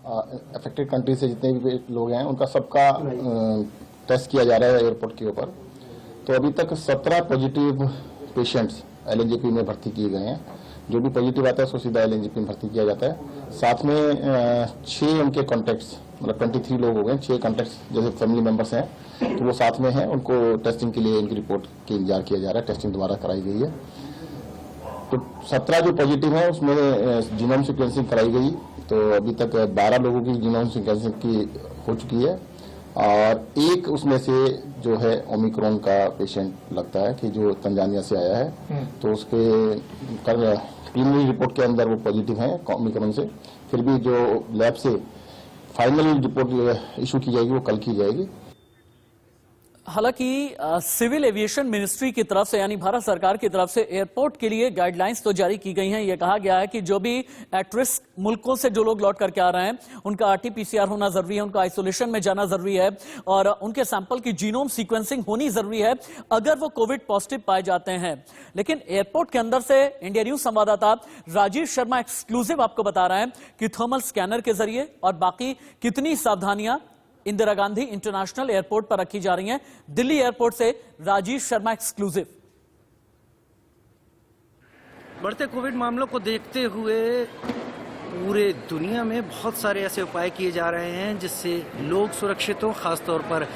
Affected country से जितने भी लोग हैं उनका सबका टेस्ट किया जा रहा है एयरपोर्ट के ऊपर। तो अभी तक 17 पॉजिटिव पेशेंट्स एलएनजेपी में भर्ती किए गए हैं। जो भी पॉजिटिव आता है उसको सीधा एलएनजेपी में भर्ती किया जाता है। साथ में 6 उनके कॉन्टैक्ट्स, मतलब 23 लोग हो गए, 6 कॉन्टैक्ट्स जैसे फैमिली मेंबर्स हैं तो वो साथ में हैं, उनको टेस्टिंग के लिए इनकी रिपोर्ट के इंतजार किया जा रहा है। टेस्टिंग दोबारा कराई गई है। तो 17 जो पॉजिटिव है उसमें जीनोम सीक्वेंसिंग कराई गई। तो अभी तक 12 लोगों की जीनोम सीक्वेंसिंग की हो चुकी है और एक उसमें से जो है ओमिक्रॉन का पेशेंट लगता है कि जो तंजानिया से आया है। तो उसके प्रीलिमिनरी रिपोर्ट के अंदर वो पॉजिटिव है ओमिक्रॉन से। फिर भी जो लैब से फाइनल रिपोर्ट इशू की जाएगी वो कल की जाएगी। हालांकि सिविल एविएशन मिनिस्ट्री की तरफ से यानी भारत सरकार की तरफ से एयरपोर्ट के लिए गाइडलाइंस तो जारी की गई हैं। यह कहा गया है कि जो भी एट रिस्क मुल्कों से जो लोग लौट करके आ रहे हैं उनका आरटीपीसीआर होना जरूरी है, उनका आइसोलेशन में जाना जरूरी है और उनके सैंपल की जीनोम सीक्वेंसिंग होनी जरूरी है अगर वो कोविड पॉजिटिव पाए जाते हैं। लेकिन एयरपोर्ट के अंदर से इंडिया न्यूज संवाददाता राजीव शर्मा एक्सक्लूसिव आपको बता रहे हैं कि थर्मल स्कैनर के जरिए और बाकी कितनी सावधानियां इंदिरा गांधी इंटरनेशनल एयरपोर्ट पर रखी जा रही हैं। दिल्ली एयरपोर्ट से राजीव शर्मा एक्सक्लूसिव। बढ़ते कोविड मामलों को देखते हुए पूरे दुनिया में बहुत सारे ऐसे उपाय किए जा रहे हैं जिससे लोग सुरक्षित हो, खासतौर पर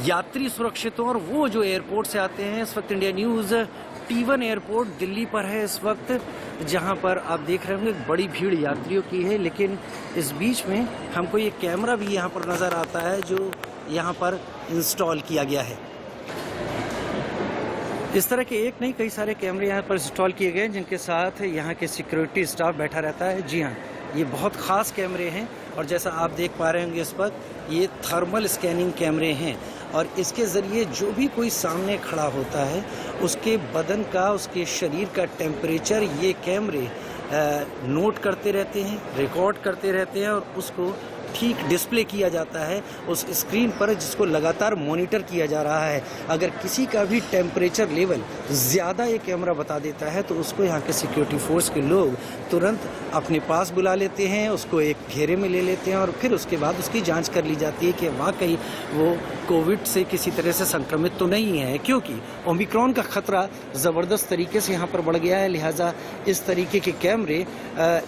यात्री सुरक्षित हो। और वो जो एयरपोर्ट से आते हैं, इस वक्त India news T1 airport Delhi पर है इस वक्त, जहां पर आप देख रहे होंगे बड़ी भीड़ यात्रियों की है। लेकिन इस बीच में हमको ये कैमरा भी यहां पर नजर आता है जो यहां पर इंस्टॉल किया गया है। इस तरह के एक नहीं कई सारे कैमरे यहां पर इंस्टॉल किए गए हैं जिनके साथ यहां के सिक्योरिटी स्टाफ बैठा रहता है। जी हाँ, ये बहुत खास कैमरे हैं और जैसा आप देख पा रहे होंगे इस वक्त ये थर्मल स्कैनिंग कैमरे हैं और इसके ज़रिए जो भी कोई सामने खड़ा होता है उसके बदन का, उसके शरीर का टेम्परेचर ये कैमरे नोट करते रहते हैं, रिकॉर्ड करते रहते हैं और उसको ठीक डिस्प्ले किया जाता है उस स्क्रीन पर जिसको लगातार मॉनिटर किया जा रहा है। अगर किसी का भी टेम्परेचर लेवल ज़्यादा ये कैमरा बता देता है तो उसको यहाँ के सिक्योरिटी फोर्स के लोग तुरंत अपने पास बुला लेते हैं, उसको एक घेरे में ले लेते हैं और फिर उसके बाद उसकी जांच कर ली जाती है कि वाकई वो कोविड से किसी तरह से संक्रमित तो नहीं है, क्योंकि ओमिक्रॉन का खतरा ज़बरदस्त तरीके से यहाँ पर बढ़ गया है। लिहाजा इस तरीके के कैमरे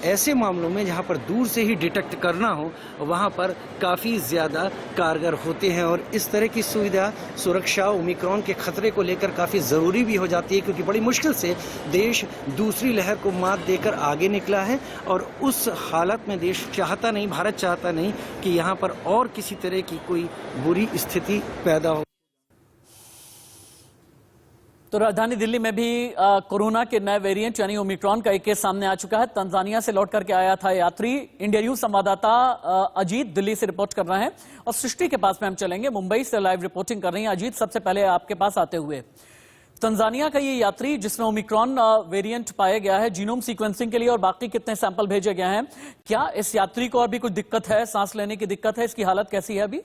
ऐसे मामलों में जहाँ पर दूर से ही डिटेक्ट करना हो वहाँ पर काफ़ी ज़्यादा कारगर होते हैं और इस तरह की सुविधा सुरक्षा ओमिक्रॉन के खतरे को लेकर काफ़ी ज़रूरी भी हो जाती है, क्योंकि बड़ी मुश्किल से देश दूसरी लहर को मात देकर आगे निकला है और उस हालत में देश चाहता नहीं, भारत चाहता नहीं कि यहाँ पर और किसी तरह की कोई बुरी स्थिति पैदा हो। तो राजधानी दिल्ली में भी कोरोना के नए वेरिएंट यानी ओमिक्रॉन का एक केस सामने आ चुका है। तंजानिया से लौट करके आया था यात्री। इंडिया न्यूज संवाददाता अजीत दिल्ली से रिपोर्ट कर रहे हैं और सृष्टि के पास में हम चलेंगे। मुंबई से लाइव रिपोर्टिंग कर रही हैं अजीत। सबसे पहले आपके पास आते हुए, तंजानिया का ये यात्री जिसमें ओमिक्रॉन वेरिएंट पाया गया है, जीनोम सीक्वेंसिंग के लिए और बाकी कितने सैंपल भेजे गए हैं? क्या इस यात्री को और भी कुछ दिक्कत है, सांस लेने की दिक्कत है? इसकी हालत कैसी है अभी?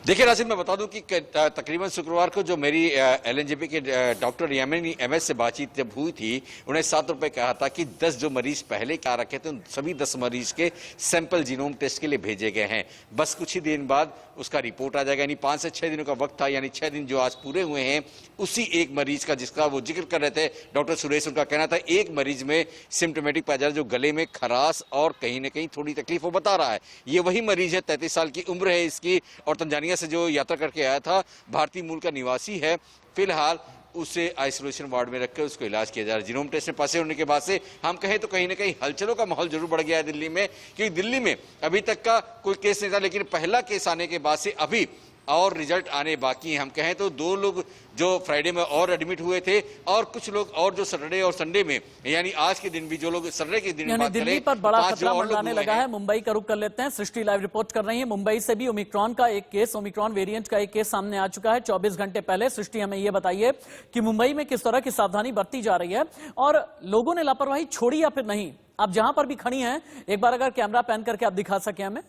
देखिए राशिद, मैं बता दूं कि तकरीबन शुक्रवार को जो मेरी एलएनजेपी के डॉक्टर यामिनी एमएस से बातचीत जब हुई थी, उन्हें 7 रुपए कहा था कि 10 जो मरीज पहले क्या रखे थे उन सभी 10 मरीज के सैंपल जीनोम टेस्ट के लिए भेजे गए हैं। बस कुछ ही दिन बाद उसका रिपोर्ट आ जाएगा, यानी 5 से 6 दिनों का वक्त था, यानी 6 दिन जो आज पूरे हुए हैं उसी एक मरीज का जिसका वो जिक्र कर रहे थे डॉक्टर सुरेश, उनका कहना था एक मरीज में सिम्टोमेटिक पाया जा रहा है, जो गले में खराश और कहीं ना कहीं थोड़ी तकलीफ वो बता रहा है। ये वही मरीज है, 33 साल की उम्र है इसकी और तंजानिया से जो यात्रा करके आया था, भारतीय मूल का निवासी है। फिलहाल उसे आइसोलेशन वार्ड में रखकर उसको इलाज किया जा रहा है। जीनोम टेस्ट में पास होने के बाद से हम कहें तो कहीं ना कहीं हलचलों का माहौल जरूर बढ़ गया है दिल्ली में, क्योंकि दिल्ली में अभी तक का कोई केस नहीं था, लेकिन पहला केस आने के बाद से अभी और रिजल्ट आने बाकी हैं। हम कहें तो 2 लोग जो फ्राइडे में और एडमिट हुए थे और कुछ लोग और जो सैटरडे और संडे में, यानी आज के दिन भी जो लोग सैटरडे के दिन यानी दिल्ली पर बड़ा खतरा मंडराने लगा है। मुंबई का रुख कर लेते हैं। सृष्टि लाइव रिपोर्ट कर रही है मुंबई से भी। ओमिक्रॉन का एक केस, ओमिक्रॉन वेरिएंट का एक केस सामने आ चुका है 24 घंटे पहले। सृष्टि, हमें यह बताइए कि मुंबई में किस तरह की सावधानी बरती जा रही है और लोगों ने लापरवाही छोड़ी या फिर नहीं? आप जहां पर भी खड़ी हैं, एक बार अगर कैमरा पैन करके आप दिखा सके हमें।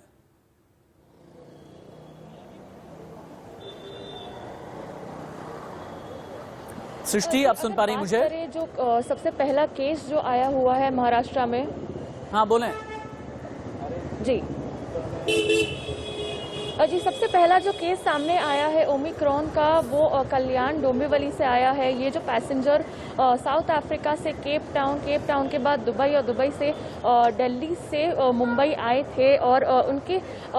सृष्टि, आप सुन पा रही हैं मुझे? जो सबसे पहला केस जो आया हुआ है महाराष्ट्र में। हाँ बोलें। जी, सबसे पहला जो केस सामने आया है ओमिक्रॉन का, वो कल्याण डोंबिवली से आया है। ये जो पैसेंजर साउथ अफ्रीका से केप टाउन के बाद दुबई और दुबई से दिल्ली से मुंबई आए थे और उनके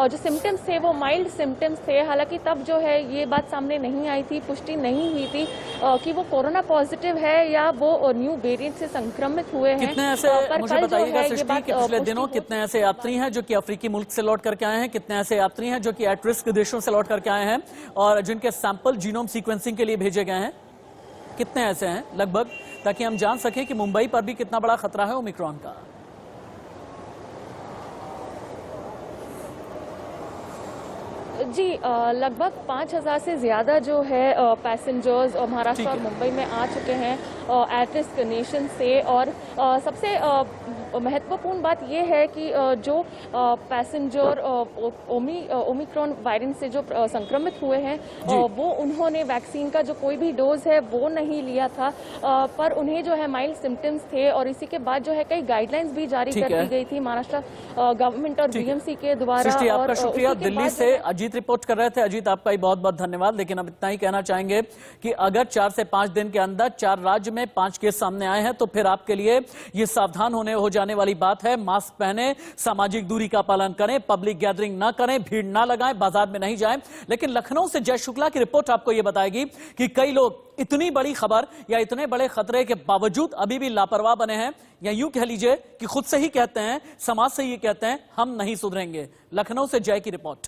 जो सिम्टम्स थे वो माइल्ड सिम्टम्स थे। हालांकि तब जो है ये बात सामने नहीं आई थी, पुष्टि नहीं हुई थी कि वो कोरोना पॉजिटिव है या वो न्यू वेरिएंट से संक्रमित हुए हैं। कितने ऐसे, मुझे बताइएगा सृष्टि, कि पिछले दिनों कितने ऐसे यात्री हैं जो कि अफ्रीकी मुल्क से लौट करके आए हैं, कितने ऐसे यात्री हैं जो कि एट रिस्क देशों से लौट करके आए हैं और जिनके सैंपल जीनोम सीक्वेंसिंग के लिए भेजे गए हैं? कितने ऐसे हैं लगभग, ताकि हम जान सकें कि मुंबई पर भी कितना बड़ा खतरा है ओमिक्रॉन का? जी, लगभग 5000 से ज़्यादा जो है पैसेंजर्स महाराष्ट्र और मुंबई में आ चुके हैं एट रिस्क नेशन से। और सबसे महत्वपूर्ण बात यह है कि जो पैसेंजर ओमिक्रॉन वेरिएंट से जो संक्रमित हुए हैं वो उन्होंने वैक्सीन का जो कोई भी डोज है वो नहीं लिया था, पर उन्हें जो है माइल्ड सिम्टम्स थे और इसी के बाद जो है कई गाइडलाइंस भी जारी कर दी गई थी महाराष्ट्र गवर्नमेंट और बीएमसी के द्वारा। आपका शुक्रिया। दिल्ली से अजीत रिपोर्ट कर रहे थे। अजीत, आपका ही बहुत बहुत धन्यवाद। लेकिन अब इतना ही कहना चाहेंगे कि अगर 4 से 5 दिन के अंदर 4 राज्य में 5 केस सामने आए हैं तो फिर आपके लिए ये सावधान हो जाने वाली बात है। मास्क पहने, सामाजिक दूरी का पालन करें, पब्लिक गैदरिंग ना करें, भीड़ ना लगाएं, बाजार में नहीं जाएं। लेकिन लखनऊ से जय शुक्ला की रिपोर्ट आपको यह बताएगी कि कई लोग इतनी बड़ी खबर या इतने बड़े खतरे के बावजूद अभी भी लापरवाह बने हैं, या यूं कह लीजिए कि खुद से ही कहते हैं, समाज से ही कहते हैं, हम नहीं सुधरेंगे। लखनऊ से जय की रिपोर्ट।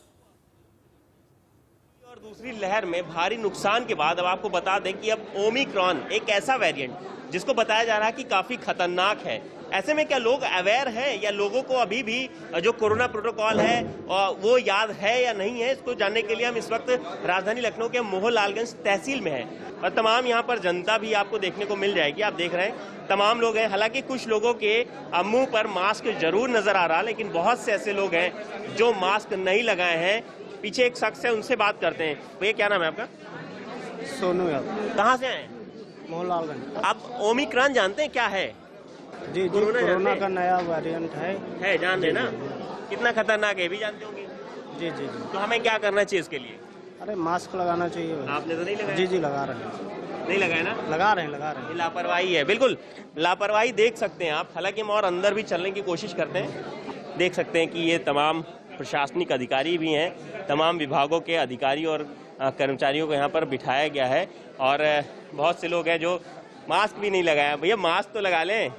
दूसरी लहर में भारी नुकसान के बाद अब आपको बता दें कि अब ओमिक्रॉन एक ऐसा वेरिएंट जिसको बताया जा रहा है कि काफी खतरनाक है। ऐसे में क्या लोग अवेयर हैं या लोगों को अभी भी जो कोरोना प्रोटोकॉल है वो याद है या नहीं है, इसको जानने के लिए हम इस वक्त राजधानी लखनऊ के मोहनलालगंज तहसील में हैं और तमाम यहाँ पर जनता भी आपको देखने को मिल जाएगी। आप देख रहे हैं तमाम लोग हैं। हालांकि कुछ लोगों के मुंह पर मास्क जरूर नजर आ रहा, लेकिन बहुत से ऐसे लोग हैं जो मास्क नहीं लगाए हैं। पीछे एक शख्स है, उनसे बात करते हैं। भैया क्या नाम है आपका? सोनू यादव। कहाँ से आए? मोहनलालगंज। आप ओमिक्रॉन जानते हैं क्या है? जी, कोरोना का नया वेरिएंट है। जान रहे ना? कितना खतरनाक है भी जानते होंगे। जी जी जी। तो हमें क्या करना चाहिए इसके लिए? अरे मास्क लगाना चाहिए। आपने तो नहीं लगाया? जी जी, लगा रहे हैं। नहीं लगाया ना? लगा रहे हैं। ये लापरवाही है, बिल्कुल लापरवाही देख सकते हैं आप। हालांकि हम और अंदर भी चलने की कोशिश करते हैं। देख सकते हैं कि ये तमाम प्रशासनिक अधिकारी भी हैं, तमाम विभागों के अधिकारी और कर्मचारियों को यहाँ पर बिठाया गया है और बहुत से लोग हैं जो मास्क भी नहीं लगाया। भैया मास्क तो लगा लें।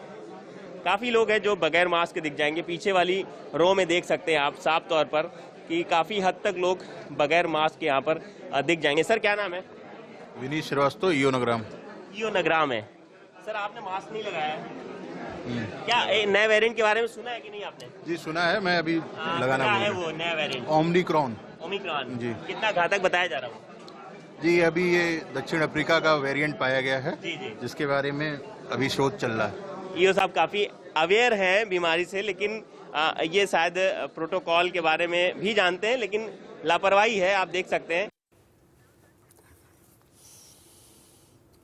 काफ़ी लोग हैं जो बगैर मास्क दिख जाएंगे। पीछे वाली रो में देख सकते हैं आप साफ तौर पर कि काफ़ी हद तक लोग बगैर मास्क के यहाँ पर दिख जाएंगे। सर क्या नाम है? विनीत श्रीवास्तव, ईओ नगराम है। सर आपने मास्क नहीं लगाया है, क्या नए वेरिएंट के बारे में सुना है कि नहीं आपने? जी सुना है, मैं अभी लगाना क्या है वो नया वेरिएंट? ओमिक्रॉन जी। कितना घातक बताया जा रहा है? जी अभी ये दक्षिण अफ्रीका का वेरिएंट पाया गया है जी। जिसके बारे में अभी शोध चल रहा है। ईओ साहब काफी अवेयर हैं बीमारी से, लेकिन ये शायद प्रोटोकॉल के बारे में भी जानते हैं, लेकिन लापरवाही है। आप देख सकते हैं।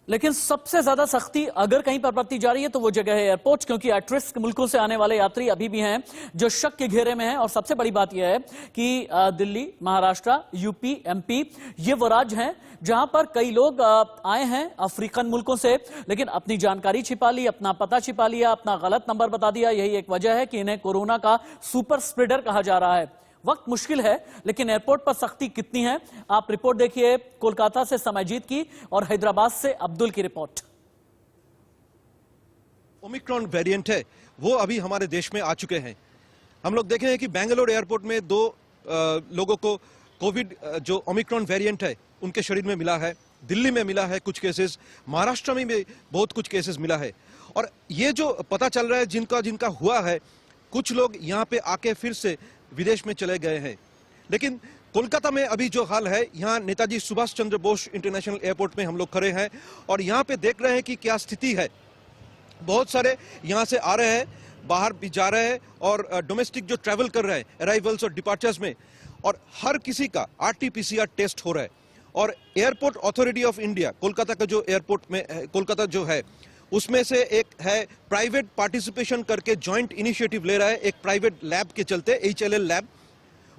लेकिन सबसे ज्यादा सख्ती अगर कहीं पर बरती जा रही है तो वो जगह है एयरपोर्ट, क्योंकि एट रिस्क मुल्कों से आने वाले यात्री अभी भी हैं जो शक के घेरे में हैं। और सबसे बड़ी बात यह है कि दिल्ली, महाराष्ट्र, यूपी, एमपी ये वो राज्य हैं जहां पर कई लोग आए हैं अफ्रीकन मुल्कों से, लेकिन अपनी जानकारी छिपा ली, अपना पता छिपा लिया, अपना गलत नंबर बता दिया। यही एक वजह है कि इन्हें कोरोना का सुपर स्प्रेडर कहा जा रहा है। वक्त मुश्किल है, लेकिन एयरपोर्ट पर सख्ती कितनी है आप रिपोर्ट देखिए। कोलकाता से समयजीत की और हैदराबाद से अब्दुल की रिपोर्ट। ओमिक्रॉन वेरिएंट है वो अभी हमारे देश में आ चुके हैं। हम लोग देखे हैं कि बेंगलोर एयरपोर्ट में 2 लोगों को कोविड जो ओमिक्रॉन वेरिएंट है उनके शरीर में मिला है। दिल्ली में मिला है कुछ केसेस, महाराष्ट्र में भी बहुत कुछ केसेस मिला है। और ये जो पता चल रहा है जिनका हुआ है, कुछ लोग यहाँ पे आके फिर से विदेश में चले गए हैं। लेकिन कोलकाता में अभी जो हाल है, यहाँ नेताजी सुभाष चंद्र बोस इंटरनेशनल एयरपोर्ट में हम लोग खड़े हैं और यहाँ पे देख रहे हैं कि क्या स्थिति है। बहुत सारे यहाँ से आ रहे हैं, बाहर भी जा रहे हैं और डोमेस्टिक जो ट्रैवल कर रहे हैं अराइवल्स और डिपार्चर्स में, और हर किसी का RT-PCR टेस्ट हो रहा है। और airport authority of India Kolkata का जो एयरपोर्ट में कोलकाता जो है उसमें से एक है प्राइवेट पार्टिसिपेशन करके जॉइंट इनिशिएटिव ले रहा है एक प्राइवेट लैब के चलते HLL लैब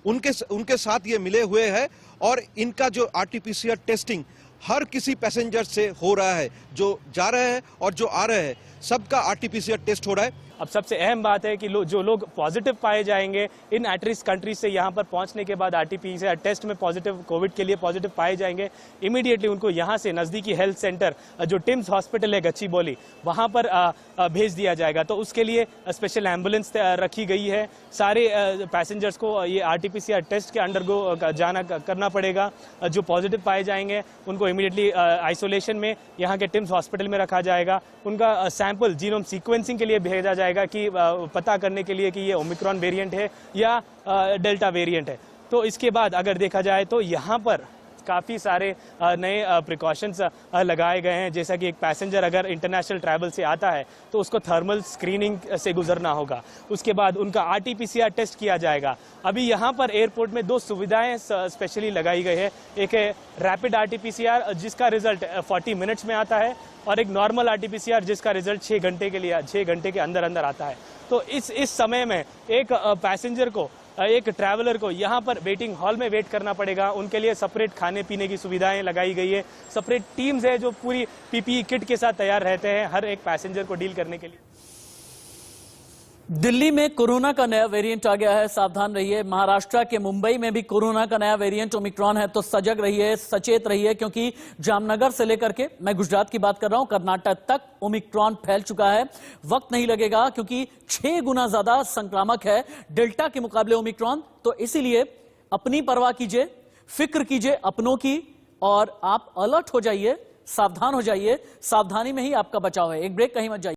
उनके साथ ये मिले हुए हैं और इनका जो RT-PCR टेस्टिंग हर किसी पैसेंजर से हो रहा है जो जा रहे हैं और जो आ रहे हैं सबका RT-PCR टेस्ट हो रहा है। अब सबसे अहम बात है कि जो लोग पॉजिटिव पाए जाएंगे इन एट रिस्क कंट्रीज से यहाँ पर पहुँचने के बाद RT-PCR टेस्ट में पॉजिटिव कोविड के लिए पॉजिटिव पाए जाएंगे, इमीडिएटली उनको यहाँ से नज़दीकी हेल्थ सेंटर जो टिम्स हॉस्पिटल है गच्चीबौली वहाँ पर भेज दिया जाएगा। तो उसके लिए स्पेशल एम्बुलेंस रखी गई है। सारे पैसेंजर्स को ये RT-PCR टेस्ट के अंडरगो करना पड़ेगा। जो पॉजिटिव पाए जाएंगे उनको इमीडिएटली आइसोलेशन में यहाँ के टिम्स हॉस्पिटल में रखा जाएगा। उनका सैंपल जीनोम सीक्वेंसिंग के लिए भेजा जाएगा कि पता करने के लिए कि ये ओमिक्रॉन वेरिएंट है या डेल्टा वेरिएंट है। तो इसके बाद अगर देखा जाए तो यहाँ पर काफ़ी सारे नए प्रिकॉशंस लगाए गए हैं। जैसा कि एक पैसेंजर अगर इंटरनेशनल ट्रैवल से आता है तो उसको थर्मल स्क्रीनिंग से गुजरना होगा, उसके बाद उनका RT-PCR टेस्ट किया जाएगा। अभी यहाँ पर एयरपोर्ट में 2 सुविधाएं स्पेशली लगाई गई है। एक है रैपिड RT-PCR जिसका रिजल्ट 40 मिनट्स में आता है और एक नॉर्मल RT-PCR जिसका रिजल्ट 6 घंटे के अंदर अंदर आता है। तो इस समय में एक पैसेंजर को एक ट्रैवलर को यहाँ पर वेटिंग हॉल में वेट करना पड़ेगा। उनके लिए सेपरेट खाने पीने की सुविधाएं लगाई गई है। सेपरेट टीम्स है जो पूरी PPE किट के साथ तैयार रहते हैं हर एक पैसेंजर को डील करने के लिए। दिल्ली में कोरोना का नया वेरिएंट आ गया है, सावधान रहिए। महाराष्ट्र के मुंबई में भी कोरोना का नया वेरिएंट ओमिक्रॉन है, तो सजग रहिए, सचेत रहिए, क्योंकि जामनगर से लेकर के, मैं गुजरात की बात कर रहा हूं, कर्नाटक तक ओमिक्रॉन फैल चुका है। वक्त नहीं लगेगा क्योंकि 6 गुना ज्यादा संक्रामक है डेल्टा के मुकाबले ओमिक्रॉन। तो इसीलिए अपनी परवाह कीजिए, फिक्र कीजिए अपनों की, और आप अलर्ट हो जाइए, सावधान हो जाइए। सावधानी में ही आपका बचाव है। एक ब्रेक, कहीं मत जाइए।